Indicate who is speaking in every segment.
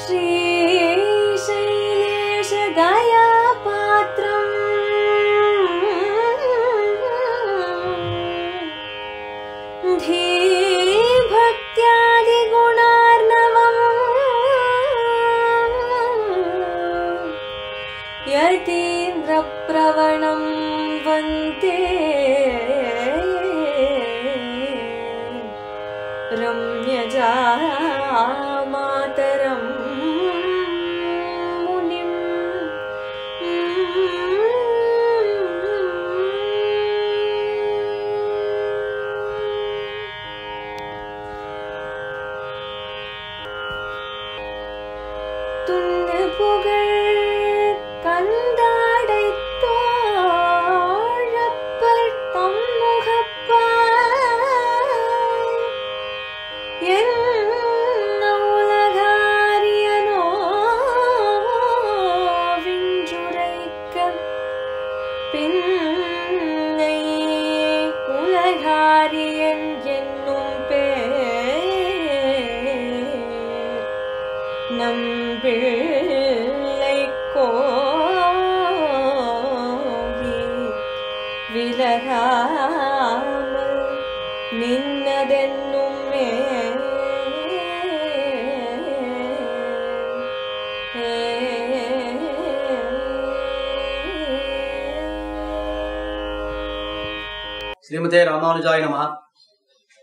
Speaker 1: श्रीशैलेश दयापात्रम् धीभक्त्यादिगुणार्णवम् यतीन्द्रप्रवणं वन्दे रम्यजामातरं मुनिम्। துன்னபுகழ் கந்தாடை தோழப்பர் தம்முகப்பாய் என்ன உலகாரியனோ விஞ்சுரைக்க பின்னை உலகாரியன் என்னும் பேர் நம்பிள்ளை கோகி விலகாமல் நின்னதென்னும்
Speaker 2: ஸ்ரீமதே ராமானுஜாய நமஹ.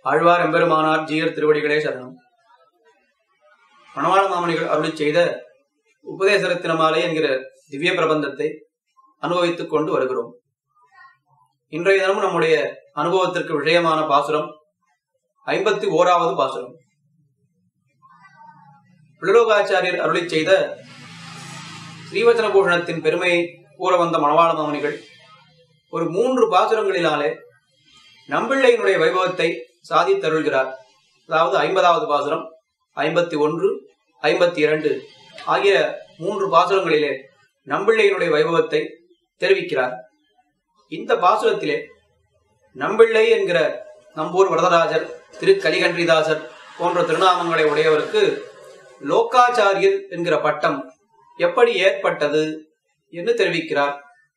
Speaker 2: ஆழ்வார் எம்பெருமானார் ஜீயர் திருவடிகளே சரணம். மணவாள மாமணிகள் அருளிச் செய்த உபதேசரத்தினமாலை என்கிற திவ்ய பிரபந்தத்தை அனுபவித்துக் கொண்டு வருகிறோம். இன்றைய தினமும் நம்முடைய அனுபவத்திற்கு விஷயமான பாசுரம் 51வது பாசுரம். பிள்ளலோகாச்சாரியர் அருளிச் செய்த ஸ்ரீவச்சன பூஷணத்தின் பெருமையை கூற வந்த மணவாள மாமணிகள் ஒரு 3 பாசுரங்களினாலே நம்பிள்ளையினுடைய வைபவத்தை சாதித்தருள்கிறார். அதாவது 50வது பாசுரம், 51, 52 ஆகிய 3 பாசுரங்களிலே நம்பிள்ளையினுடைய வைபவத்தை தெரிவிக்கிறார். இந்த பாசுரத்திலே நம்பிள்ளை என்கிற நம்பூர் வரதராஜர், திரு கலிகன்றிதாசர் போன்ற திருநாமங்களை உடையவருக்கு லோகாச்சாரியர் என்கிற பட்டம் எப்படி ஏற்பட்டது என்று தெரிவிக்கிறார்.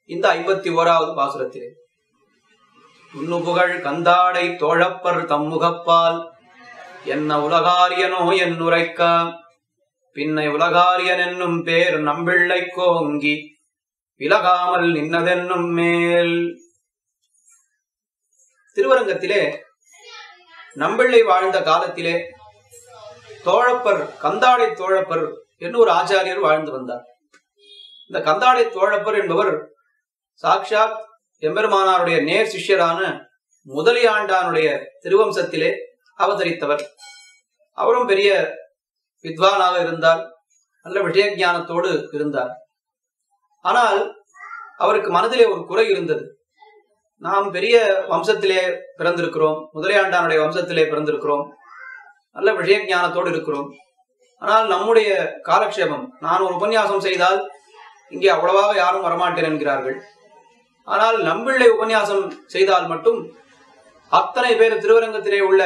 Speaker 2: இந்த 51வது பாசுரத்திலே உன்னுபுகழ் கந்தாடை தோழப்பர் தம்முகப்பால் என்ன உலகாரியனோ என்னுரைக்க பின்னை உலகாரியன் என்னும் பேர் நம்பிள்ளை கோங்கி விலகாமல் நின்னதென்னும் மேல். திருவரங்கத்திலே நம்பிள்ளை வாழ்ந்த காலத்திலே தோழப்பர், கந்தாடை தோழப்பர் என்று ஒரு ஆச்சாரியர் வாழ்ந்து வந்தார். இந்த கந்தாடை தோழப்பர் என்பவர் சாக்ஷாத் எம்பெருமானாருடைய நேர் சிஷ்யரான முதலியாண்டானுடைய திருவம்சத்திலே அவதரித்தவர். அவரும் பெரிய வித்வானாக இருந்தார், நல்ல விஷய ஞானத்தோடு இருந்தார். ஆனால் அவருக்கு மனதிலே ஒரு குறை இருந்தது. நாம் பெரிய வம்சத்திலே பிறந்திருக்கிறோம், முதலியாண்டானுடைய வம்சத்திலே பிறந்திருக்கிறோம், நல்ல விஷய ஞானத்தோடு இருக்கிறோம். ஆனால் நம்முடைய காலக்ஷேபம், நான் ஒரு உபன்யாசம் செய்தால் இங்கே அவ்வளவாக யாரும் வரமாட்டேன் என்கிறார்கள். ஆனால் நம்பிள்ளை உபன்யாசம் செய்தால் மட்டும் அத்தனை பேர், திருவரங்கத்திலே உள்ள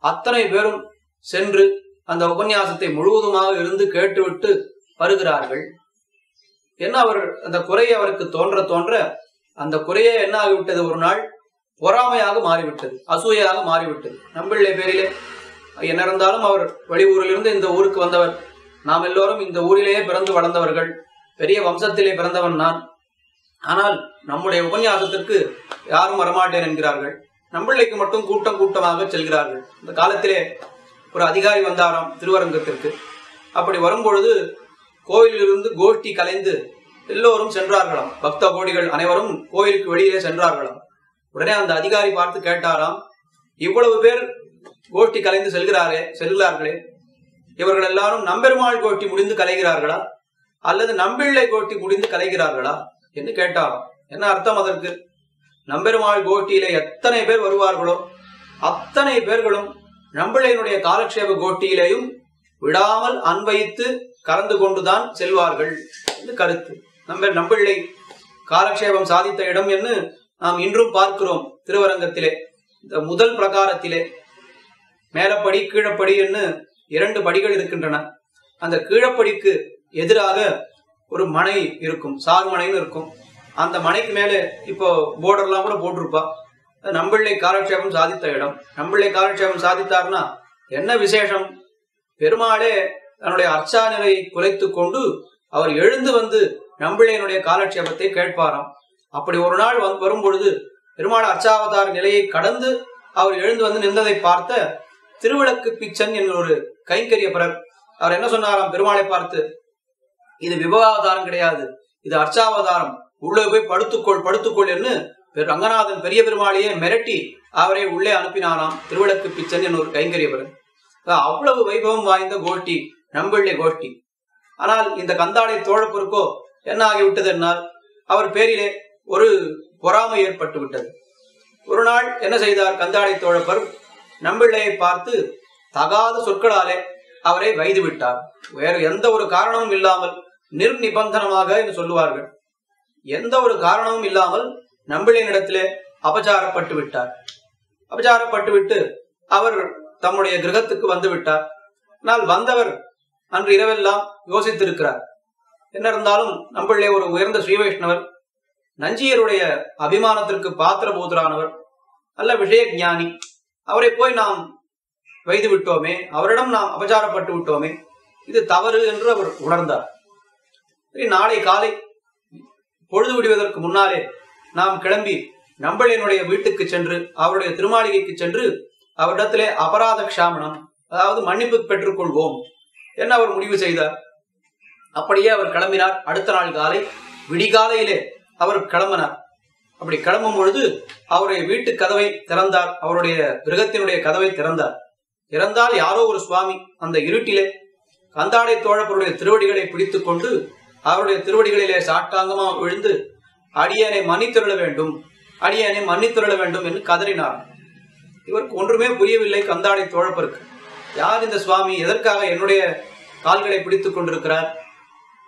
Speaker 2: அத்தனை பேரும் சென்று அந்த உபன்யாசத்தை முழுவதுமாக இருந்து கேட்டுவிட்டு வருகிறார்கள். என்ன அவர் அந்த குறையை அவருக்கு தோன்ற அந்த குறையே என்ன ஆகிவிட்டது, ஒரு நாள் பொறாமையாக மாறிவிட்டது, அசூயாக மாறிவிட்டது. நம்பிள்ளை பேரிலே என்ன இருந்தாலும் அவர் வெளியூரிலிருந்து இந்த ஊருக்கு வந்தவர், நாம் எல்லோரும் இந்த ஊரிலேயே பிறந்து வளர்ந்தவர்கள், பெரிய வம்சத்திலே பிறந்தவன் நான். ஆனால் நம்முடைய உபன்யாசத்திற்கு யாரும் வரமாட்டேன் என்கிறார்கள். நம்பிள்ளைக்கு மட்டும் கூட்டம் கூட்டமாக செல்கிறார்கள். இந்த காலத்திலே ஒரு அதிகாரி வந்தாராம் திருவரங்கத்திற்கு. அப்படி வரும்பொழுது கோயிலிலிருந்து கோஷ்டி கலைந்து எல்லோரும் சென்றார்களாம். பக்த கோடிகள் அனைவரும் கோயிலுக்கு வெளியிலே சென்றார்களாம். உடனே அந்த அதிகாரி பார்த்து கேட்டாராம், இவ்வளவு பேர் கோஷ்டி கலைந்து செல்கிறார்களே, இவர்கள் எல்லாரும் நம்பெருமாள் கோஷ்டி முடிந்து கலைகிறார்களா அல்லது நம்பிள்ளை கோஷ்டி முடிந்து கலைகிறார்களா என்று கேட்டாராம். என்ன அர்த்தம் அதற்கு? நம்பெருமாள் கோஷ்டியிலே எத்தனை பேர் வருவார்களோ அத்தனை பேர்களும் நம்பிள்ளையினுடைய காலக்ஷேப கோஷ்டியிலேயும் விடாமல் அன்வைத்து கலந்து கொண்டுதான் செல்வார்கள் என்று கருத்து. நம்பிள்ளை காலக்ஷேபம் சாதித்த இடம் என்று நாம் இன்றும் பார்க்கிறோம். திருவரங்கத்திலே இந்த முதல் பிரகாரத்திலே மேலப்படி கீழப்படி என்று 2 படிகள் இருக்கின்றன. அந்த கீழப்படிக்கு எதிராக ஒரு மனை இருக்கும், சார் மனைன்னு இருக்கும். அந்த மனைக்கு மேலே இப்போ போர்டர்லாம் கூட போட்டிருப்பா. நம்பிள்ளை காலட்சேபம் சாதித்த இடம். நம்பிள்ளை காலட்சேபம் சாதித்தார்னா என்ன விசேஷம்? பெருமாளே தன்னுடைய அர்ச்சா நிலையை குலைத்து கொண்டு அவர் எழுந்து வந்து நம்பிள்ளையினுடைய காலட்சேபத்தை கேட்பாராம். அப்படி ஒரு நாள் வரும் பொழுது பெருமாள் அர்ச்சாவதார நிலையை கடந்து அவர் எழுந்து வந்து நின்றதை பார்த்த திருவிளக்கு பிச்சன் என்கிற ஒரு கைங்கரியப்பரர் அவர் என்ன சொன்னாராம் பெருமாளை பார்த்து, இது விபவாவதாரம் கிடையாது, இது அர்ச்சாவதாரம், உள்ளே போய் படுத்துக்கொள் என்று ரங்கநாதன் பெரிய பெருமாளையே மிரட்டி அவரை உள்ளே அனுப்பினாராம். திருவிளக்கு பிச்சன் என்ற ஒரு கைங்கரியப்பரர். அவ்வளவு வைபவம் வாய்ந்த கோஷ்டி நம்பிள்ளை கோஷ்டி. ஆனால் இந்த கந்தாடை தோழப்பருக்கோ என்ன ஆகிவிட்டது என்னால் அவர் பேரிலே ஒரு பொறாமை ஏற்பட்டு விட்டது. ஒரு நாள் என்ன செய்தார் கந்தாடை தோழப்பர்? நம்பிள்ளையை பார்த்து தகாத சொற்களாலே அவரை வைது விட்டார். வேறு எந்த ஒரு காரணமும் இல்லாமல் நிர்நிபந்தனமாக என்று சொல்லுவார்கள். எந்த ஒரு காரணமும் இல்லாமல் நம்பிள்ளையினிடத்திலே அபச்சாரப்பட்டு விட்டார். அபச்சாரப்பட்டு விட்டு அவர் தம்முடைய கிரகத்துக்கு வந்து விட்டார். ஆனால் வந்தவர் அன்று இரவெல்லாம் யோசித்திருக்கிறார். என்ன இருந்தாலும் நம்பிள்ளை ஒரு உயர்ந்த ஸ்ரீ வைஷ்ணவர், நஞ்சியருடைய அபிமானத்திற்கு பாத்திரபூதரானவர், நல்ல விஷய ஞானி. அவரை போய் நாம் வைத்து விட்டோமே, அவரிடம் நாம் அபச்சாரப்பட்டு விட்டோமே, இது தவறு என்று அவர் உணர்ந்தார். சரி, நாளை காலை பொழுது விடுவதற்கு முன்னாலே நாம் கிளம்பி நம்பிள்ளையினுடைய வீட்டுக்கு சென்று அவருடைய திருமாளிகைக்கு சென்று அவரிடத்திலே அபராத க்ஷாமணம், அதாவது மன்னிப்பு பெற்றுக் கொள்வோம் என்று அவர் முடிவு செய்தார். அப்படியே அவர் கிளம்பினார். அடுத்த நாள் காலை விடிகாலையிலே அவர் கிளம்பினார். அப்படி கிளம்பும் பொழுது அவருடைய வீட்டு கதவை திறந்தார். அவருடைய கிரகத்தினுடைய கதவை திறந்தார். திறந்தால் யாரோ ஒரு சுவாமி அந்த இருட்டிலே கந்தாடை தோழப்பருடைய திருவடிகளை பிடித்துக் கொண்டு அவருடைய திருவடிகளிலே சாட்டாங்கமா விழுந்து அடியனை மன்னித்தருள வேண்டும், அடியனை மன்னித்தருள வேண்டும் என்று கதறினார். இவருக்கு ஒன்றுமே புரியவில்லை. கந்தாடை தோழப்பருக்கு யார் இந்த சுவாமி, எதற்காக என்னுடைய கால்களை பிடித்துக் கொண்டிருக்கிறார்,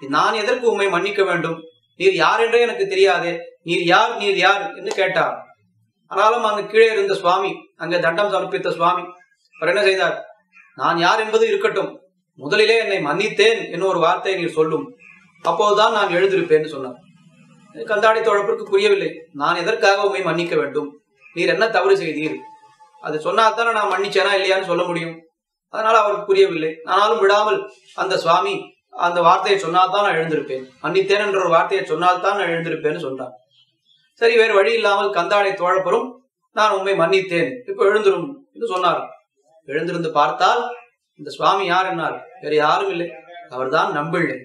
Speaker 2: நான் எதற்கு உம்மை மன்னிக்க வேண்டும், நீர் யார் என்றே எனக்கு தெரியாதே, நீர் யார் நீர் யார் என்று கேட்டார். ஆனாலும் அங்கு கீழே இருந்த சுவாமி, அங்கே தண்டம் சமர்ப்பித்த சுவாமி, அவர் என்ன செய்தார், நான் யார் என்பது இருக்கட்டும், முதலிலே என்னை மன்னித்தேன் என்ன ஒரு வார்த்தையை நீர் சொல்லும், அப்போதுதான் நான் எழுந்திருப்பேன் சொன்னார். கந்தாடை தோழப்பருக்கு புரியவில்லை. நான் எதற்காக உண்மை மன்னிக்க வேண்டும், நீர் என்ன தவறு செய்தீர், அது சொன்னால்தானே நான் மன்னிச்சேனா இல்லையான்னு சொல்ல முடியும். அதனால அவருக்கு புரியவில்லை. ஆனாலும் விடாமல் அந்த சுவாமி அந்த வார்த்தையை சொன்னால்தான் நான் எழுந்திருப்பேன், மன்னித்தேன் என்ற ஒரு வார்த்தையை சொன்னால்தான் நான் எழுந்திருப்பேன்னு சொன்னார். சரி, வேறு வழி இல்லாமல் கந்தாடை தோழப்பரும் நான் உண்மை மன்னித்தேன், இப்ப எழுந்திரும் என்று சொன்னார். எழுந்திருந்து பார்த்தால் இந்த சுவாமி யார் என்னார், வேறு யாரும் இல்லை, அவர்தான் நம்பிள்ளை.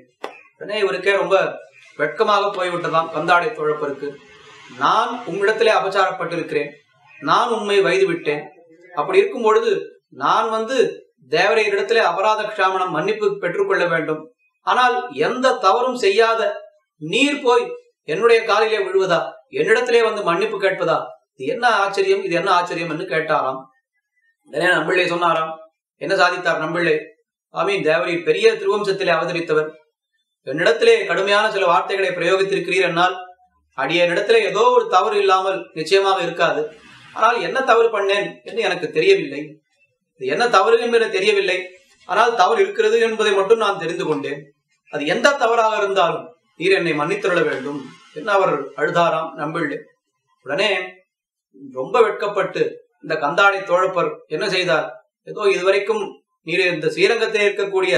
Speaker 2: உடனே இவருக்கே ரொம்ப வெட்கமாக போய்விட்டதாம் கந்தாடை தோழப்பருக்கு. நான் உம்மிடத்திலே அபச்சாரப்பட்டிருக்கிறேன், நான் உண்மை வைது விட்டேன், அப்படி இருக்கும் பொழுது நான் வந்து தேவரையரிடத்திலே அபராத க்ஷாமணம் மன்னிப்பு பெற்றுக்கொள்ள வேண்டும், ஆனால் எந்த தவறும் செய்யாத நீர் போய் என்னுடைய காலிலே விழுவதா, என்னிடத்திலே வந்து மன்னிப்பு கேட்பதா, இது என்ன ஆச்சரியம், இது என்ன ஆச்சரியம் என்று கேட்டாராம். நம்பிள்ளை சொன்னாராம். என்ன சாதித்தார் நம்பிள்ளை? ஆமீன், தேவரீர் பெரிய திருவம்சத்திலே அவதரித்தவர், என்னிடத்திலே கடுமையான சில வார்த்தைகளை பிரயோகித்திருக்கிறீர் என்னால் அடியனிடத்திலே ஏதோ ஒரு தவறு இல்லாமல் நிச்சயமாக இருக்காது, ஆனால் என்ன தவறு பண்ணேன் என்று எனக்கு தெரியவில்லை, என்ன தவறு என்பது தெரியவில்லை, ஆனால் தவறு இருக்கிறது என்பதை மட்டும் நான் தெரிந்து கொண்டேன், அது எந்த தவறாக இருந்தாலும் நீர் என்னை மன்னித்தருள வேண்டும் என்று அவர் அழுதாராம் நம்பிள்ளை. உடனே ரொம்ப வெட்கப்பட்டு இந்த கந்தாடை தோழப்பர் என்ன செய்தார், ஏதோ இதுவரைக்கும் நீர் இந்த ஸ்ரீரங்கத்தில் இருக்கக்கூடிய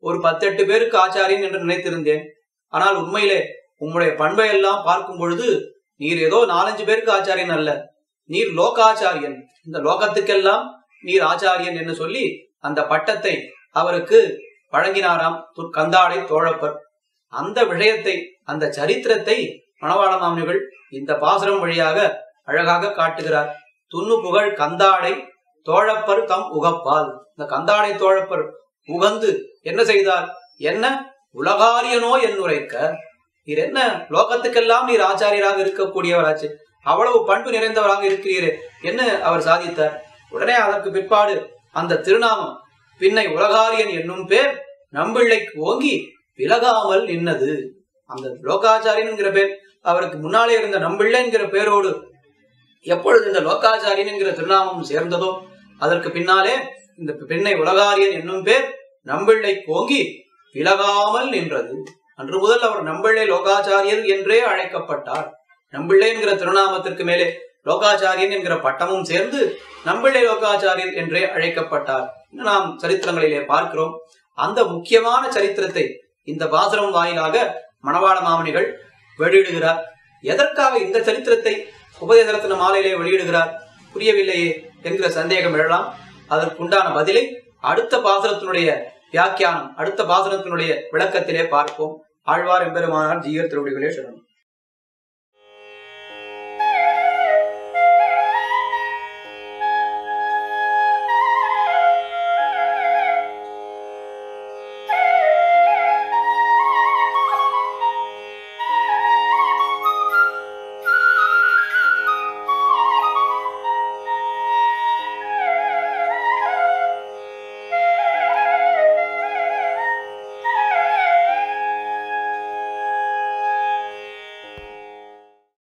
Speaker 2: ஒரு 10-8 பேருக்கு ஆச்சாரியன் என்று நினைத்திருந்தேன், ஆனால் உண்மையிலே உம்முடைய பண்பை எல்லாம் பார்க்கும் பொழுது நீர் ஏதோ 4-5 பேருக்கு ஆச்சாரியன் அல்ல, நீர் லோகாச்சாரியன், இந்த லோகத்துக்கெல்லாம் நீர் ஆச்சாரியன் என்று சொல்லி அந்த பட்டத்தை அவருக்கு வழங்கினாராம் கந்தாடை தோழப்பர். அந்த விஷயத்தை, அந்த சரித்திரத்தை மணவாள மாமுனிகள் இந்த பாசுரம் வழியாக அழகாக காட்டுகிறார். துண்ணு புகழ் கந்தாடை தோழப்பர் தம் உகப்பால். இந்த கந்தாடை தோழப்பர் உகந்து என்ன செய்தார், என்ன உலகாரியனோ என்னுரைக்க, நீர் என்ன லோகத்துக்கெல்லாம் நீர் ஆச்சாரியராக இருக்கக்கூடியவராச்சு, அவ்வளவு பண்பு நிறைந்தவராக இருக்கிறீரே என்ன அவர் சாதித்தார். உடனே அதற்கு பிற்பாடு அந்த திருநாமம் பின்னை உலகாரியன் என்னும் பேர் நம்பிள்ளைக்கு ஓங்கி விலகாமல் நின்னது. அந்த லோகாச்சாரியன் என்கிற பேர் அவருக்கு முன்னாலே இருந்த நம்பிள்ளை என்கிற பேரோடு எப்பொழுது இந்த லோகாச்சாரியன் என்கிற திருநாமம் சேர்ந்ததோ அதற்கு பின்னாலே இந்த பின்னை உலகாரியன் என்னும் பேர் நம்பிள்ளை ஓங்கி விலகாமல் நின்றது. அன்று முதல் அவர் நம்பிள்ளை லோகாச்சாரியர் என்றே அழைக்கப்பட்டார். நம்பிள்ளை என்கிற திருநாமத்திற்கு மேலே லோகாச்சாரியன் என்கிற பட்டமும் சேர்ந்து நம்பிள்ளை லோகாச்சாரியர் என்றே அழைக்கப்பட்டார். நாம் சரித்திரங்களிலே பார்க்கிறோம். அந்த முக்கியமான சரித்திரத்தை இந்த பாசுரம் வாயிலாக மணவாள மாமணிகள் வெளியிடுகிறார். எதற்காக இந்த சரித்திரத்தை உபதேச ரத்ன மாலையிலே வெளியிடுகிறார் புரியவில்லையே என்கிற சந்தேகம் எழலாம். அதற்குண்டான பதிலை அடுத்த பாசுரத்தினுடைய வியாக்கியானம், அடுத்த பாசுரத்தினுடைய விளக்கத்திலே பார்ப்போம். ஆழ்வார் எம்பெருமானார் ஜீயர் திருவடிகளே சரணம்.